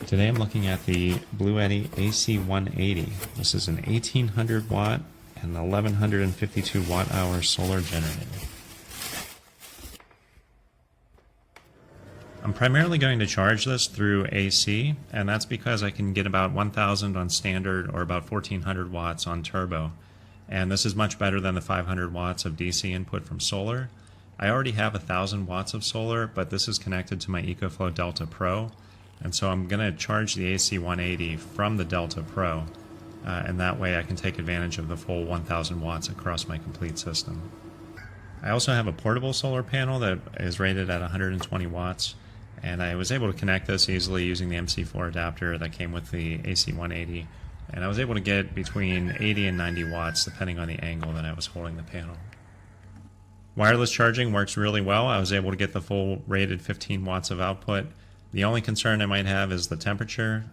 Today I'm looking at the BLUETTI AC180. This is an 1800 watt and 1152 watt hour solar generator. I'm primarily going to charge this through AC, and that's because I can get about 1000 on standard or about 1400 watts on turbo. And this is much better than the 500 watts of DC input from solar. I already have 1000 watts of solar, but this is connected to my EcoFlow Delta Pro. And so I'm going to charge the AC180 from the Delta Pro, and that way I can take advantage of the full 1000 watts across my complete system. I also have a portable solar panel that is rated at 120 watts, and I was able to connect this easily using the MC4 adapter that came with the AC180, and I was able to get between 80 and 90 watts depending on the angle that I was holding the panel. Wireless charging works really well. I was able to get the full rated 15 watts of output. The only concern I might have is the temperature.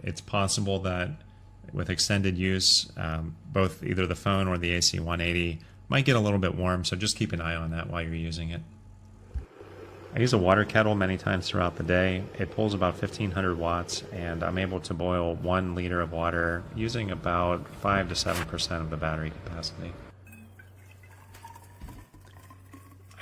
It's possible that with extended use, both either the phone or the AC180 might get a little bit warm, so just keep an eye on that while you're using it. I use a water kettle many times throughout the day. It pulls about 1500 watts, and I'm able to boil 1 liter of water using about 5 to 7% of the battery capacity.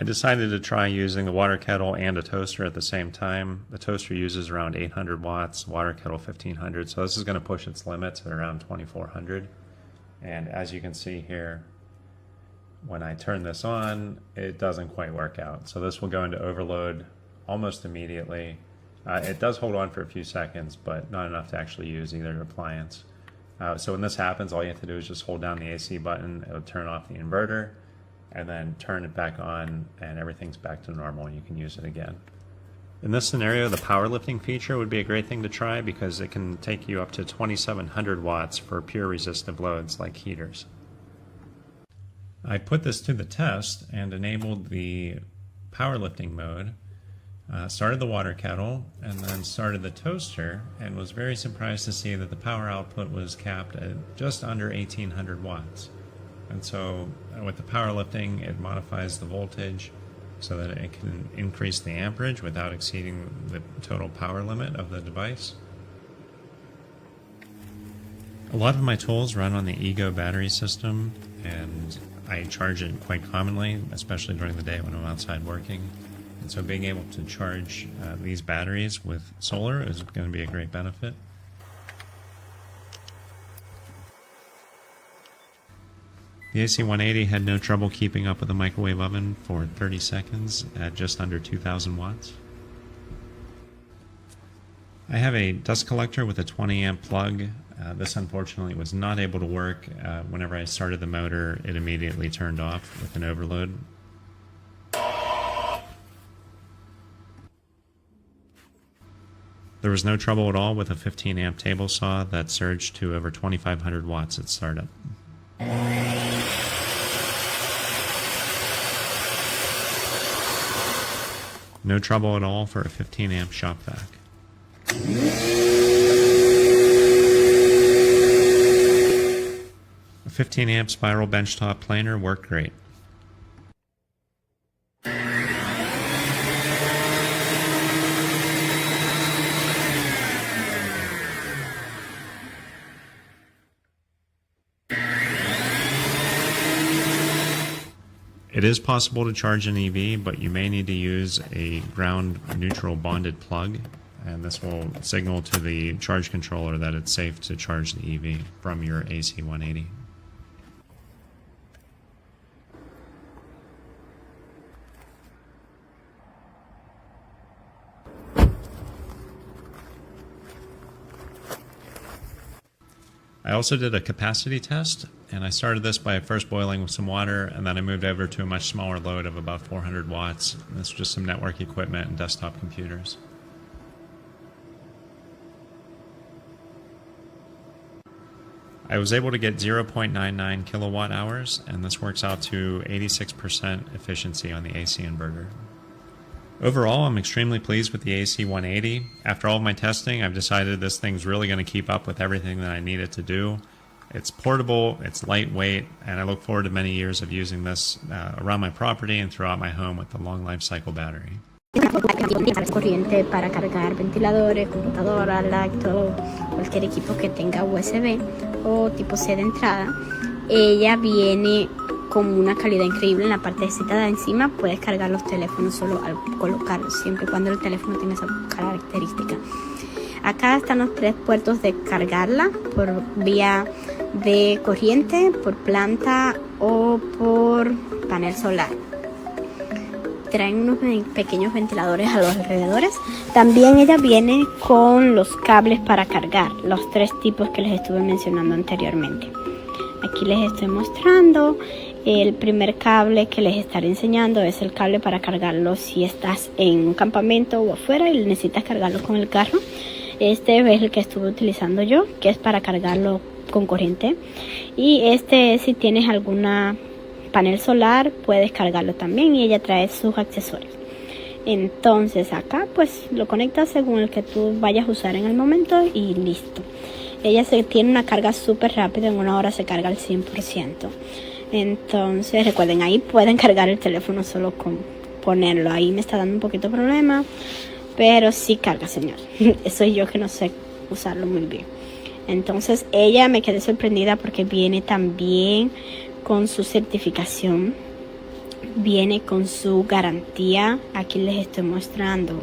I decided to try using the water kettle and a toaster at the same time. The toaster uses around 800 watts, water kettle 1500, so this is going to push its limits at around 2400. And as you can see here, when I turn this on, it doesn't quite work out. So this will go into overload almost immediately. It does hold on for a few seconds, but not enough to actually use either appliance. So when this happens, all you have to do is just hold down the AC button. It'll turn off the inverter, and then turn it back on, and everything's back to normal and you can use it again. In this scenario, the power lifting feature would be a great thing to try because it can take you up to 2700 watts for pure resistive loads like heaters. I put this to the test and enabled the power lifting mode, started the water kettle, and then started the toaster, and was very surprised to see that the power output was capped at just under 1800 watts. And so with the power lifting, it modifies the voltage so that it can increase the amperage without exceeding the total power limit of the device. A lot of my tools run on the Ego battery system, and I charge it quite commonly, especially during the day when I'm outside working. And so being able to charge these batteries with solar is going to be a great benefit. The AC180 had no trouble keeping up with a microwave oven for 30 seconds at just under 2000 watts. I have a dust collector with a 20 amp plug. This unfortunately was not able to work. Whenever I started the motor, it immediately turned off with an overload. There was no trouble at all with a 15 amp table saw that surged to over 2500 watts at startup. No trouble at all for a 15 amp shop vac. A 15 amp spiral benchtop planer worked great. It is possible to charge an EV, but you may need to use a ground neutral bonded plug, and this will signal to the charge controller that it's safe to charge the EV from your AC180. I also did a capacity test, and I started this by first boiling with some water, and then I moved over to a much smaller load of about 400 watts. This is just some network equipment and desktop computers. I was able to get 0.99 kilowatt hours, and this works out to 86% efficiency on the AC inverter. Overall, I'm extremely pleased with the AC180. After all of my testing, I've decided this thing's really going to keep up with everything that I need it to do. It's portable, it's lightweight, and I look forward to many years of using this around my property and throughout my home with the long life cycle battery. corriente para cargar ventiladores, computadoras, laptop, cualquier equipo que tenga USB o tipo C de entrada. Ella viene con una calidad increíble en la partecita de encima. Puedes cargar los teléfonos solo al colocarlos, siempre y cuando el teléfono tiene esa característica. Acá están los 3 puertos de cargarla por vía de corriente, por planta o por panel solar. Traen unos pequeños ventiladores a los alrededores. También ella viene con los cables para cargar, los 3 tipos que les estuve mencionando anteriormente. Aquí les estoy mostrando. El primer cable que les estaré enseñando es el cable para cargarlo si estás en un campamento o afuera y necesitas cargarlo con el carro. Este es el que estuve utilizando yo, que es para cargarlo con corriente. Y este, si tienes alguna panel solar, puedes cargarlo también, y ella trae sus accesorios. Entonces acá pues lo conectas según el que tú vayas a usar en el momento y listo. Ella tiene una carga súper rápida, en 1 hora se carga al 100%. Entonces recuerden, ahí pueden cargar el teléfono solo con ponerlo. Ahí me está dando un poquito de problema, pero sí carga, señor. Soy yo que no sé usarlo muy bien. Entonces ella, me quedé sorprendida porque viene también con su certificación, viene con su garantía. Aquí les estoy mostrando.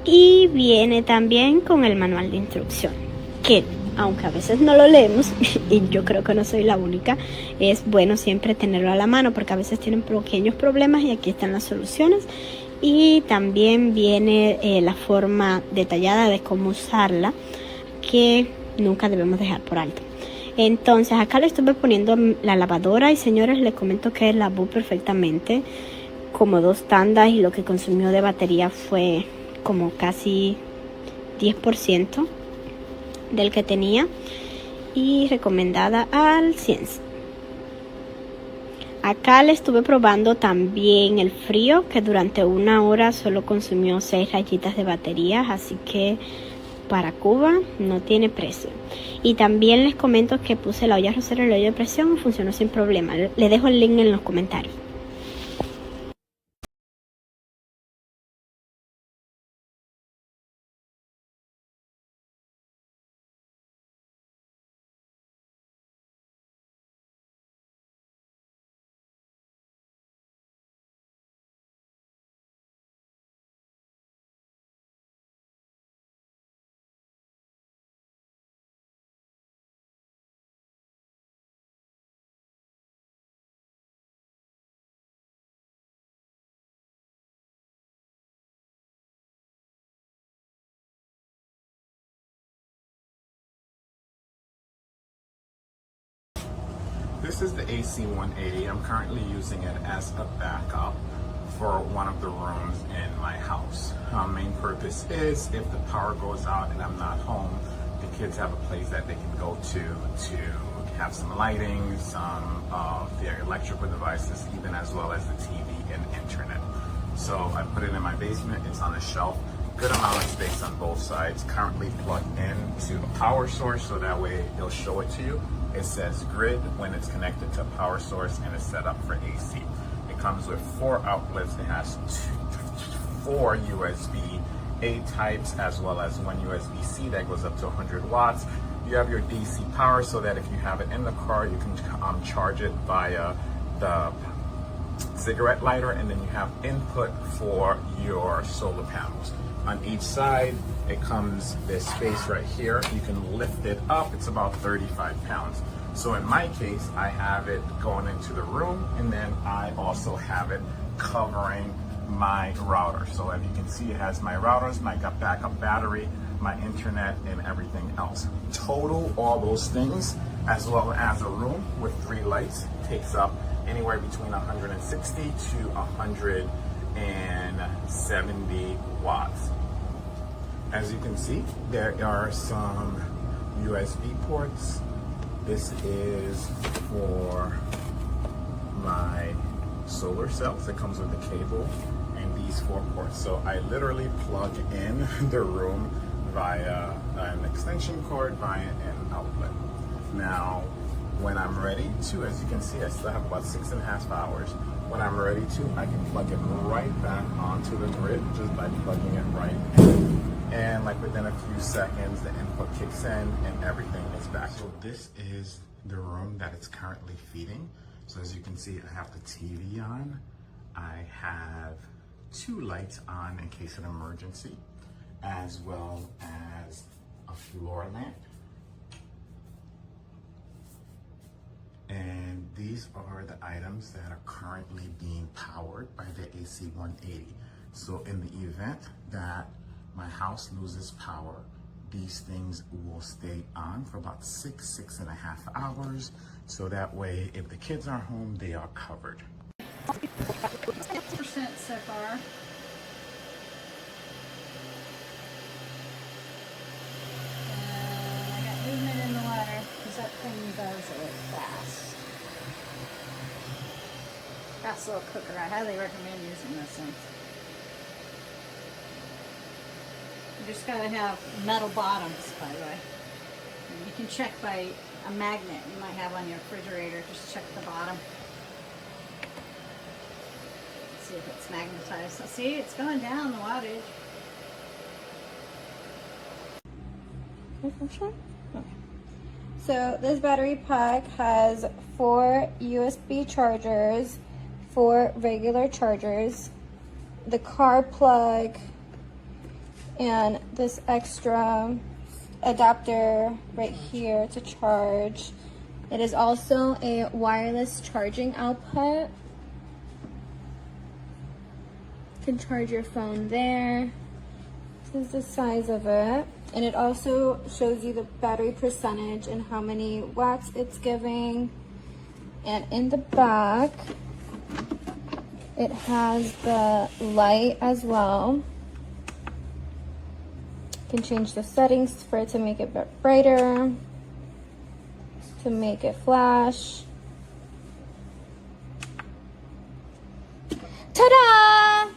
Y viene también con el manual de instrucción, que aunque a veces no lo leemos, y yo creo que no soy la única, es bueno siempre tenerlo a la mano porque a veces tienen pequeños problemas y aquí están las soluciones. Y también viene la forma detallada de cómo usarla, que nunca debemos dejar por alto. Entonces acá le estuve poniendo la lavadora y, señores, les comento que lavó perfectamente, como 2 tandas, y lo que consumió de batería fue como casi 10% del que tenía, y recomendada al 100. Acá le estuve probando también el frío, que durante 1 hora solo consumió 6 rayitas de baterías, así que para Cuba no tiene precio. Y también les comento que puse la olla arrocera en la olla de presión y funcionó sin problema. Le dejo el link en los comentarios. This is the AC180. I'm currently using it as a backup for one of the rooms in my house. Main purpose is if the power goes out and I'm not home, the kids have a place that they can go to have some lighting, some of their electrical devices, even as well as the TV and internet. So I put it in my basement. It's on a shelf. Good amount of space on both sides. Currently plugged into a power source, so that way it'll show it to you. It says grid when it's connected to a power source and it's set up for AC. It comes with 4 outlets. It has 4 USB-A types, as well as 1 USB-C that goes up to 100 watts. You have your DC power, so that if you have it in the car, you can charge it via the cigarette lighter, and then you have input for your solar panels. On each side, it comes this space right here. You can lift it up. It's about 35 pounds. So in my case, I have it going into the room, and then I also have it covering my router. So as you can see, it has my routers, my backup battery, my internet, and everything else. Total, all those things, as well as a room with 3 lights, takes up anywhere between 160 to 170 watts. As you can see, there are some USB ports. This is for my solar cells. It comes with the cable and these 4 ports. So I literally plug in the room via an extension cord, via an outlet. Now, When I'm ready to, as you can see, I still have about 6.5 hours. When I'm ready to, I can plug it right back onto the grid just by plugging it right in. And like within a few seconds, the input kicks in and everything is back. So this is the room that it's currently feeding. So as you can see, I have the TV on. I have 2 lights on in case of an emergency, as well as a floor lamp. And these are the items that are currently being powered by the AC180. So in the event that my house loses power, these things will stay on for about 6.5 hours. So that way, if the kids are home, they are covered. 50% so far. And I got movement in the water because that thing does it fast. Fast little cooker. I highly recommend using this thing. You just gotta have metal bottoms, by the way. And you can check by a magnet you might have on your refrigerator. Just check the bottom. See if it's magnetized. So see, it's going down the wattage. Okay. So this battery pack has 4 USB chargers, 4 regular chargers, the car plug, and this extra adapter right here to charge. It is also a wireless charging output. You can charge your phone there. This is the size of it. And it also shows you the battery percentage and how many watts it's giving. And in the back, it has the light as well. You can change the settings for it to make it a bit brighter, to make it flash. Ta-da!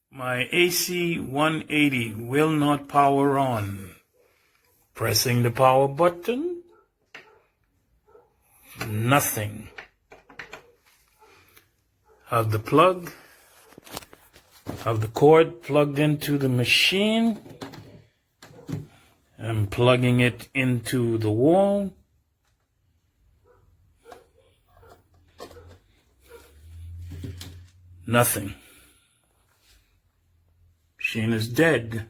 My AC180 will not power on. Pressing the power button, nothing. Have the cord plugged into the machine. I'm plugging it into the wall. Nothing. Machine is dead.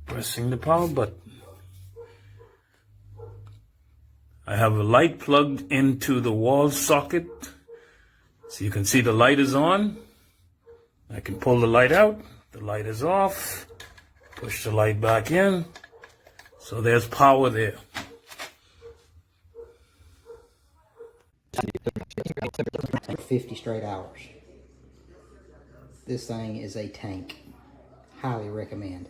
Pressing the power button. I have a light plugged into the wall socket. So you can see the light is on. I can pull the light out. The light is off. Push the light back in. So there's power there. For 50 straight hours. This thing is a tank. Highly recommend.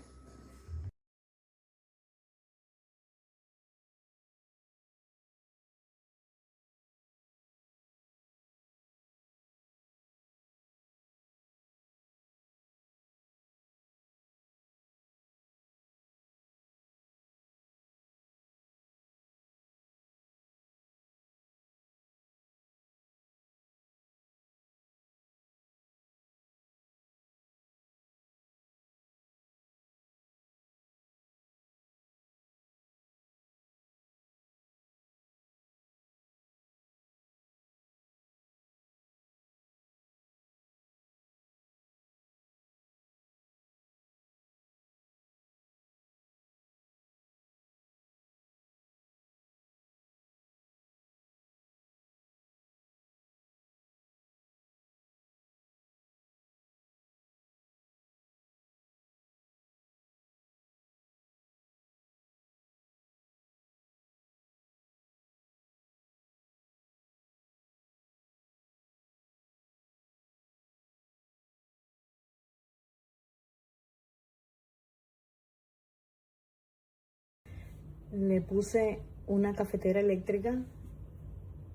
Le puse una cafetera eléctrica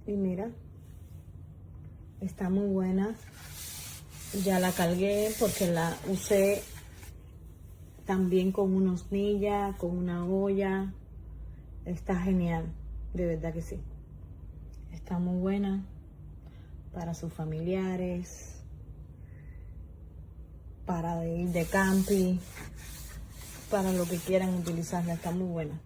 y mira, está muy buena. Ya la cargué porque la usé también con una hornilla, con una olla. Está genial, de verdad que sí. Está muy buena para sus familiares, para ir de camping, para lo que quieran utilizarla. Está muy buena.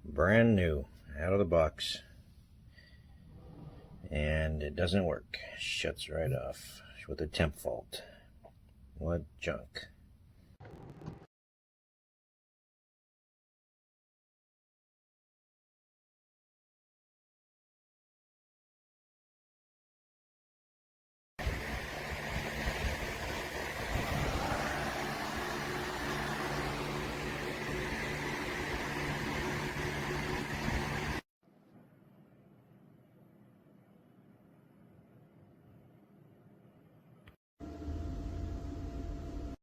Brand new, out of the box, and it doesn't work. Shuts right off with a temp fault. What junk.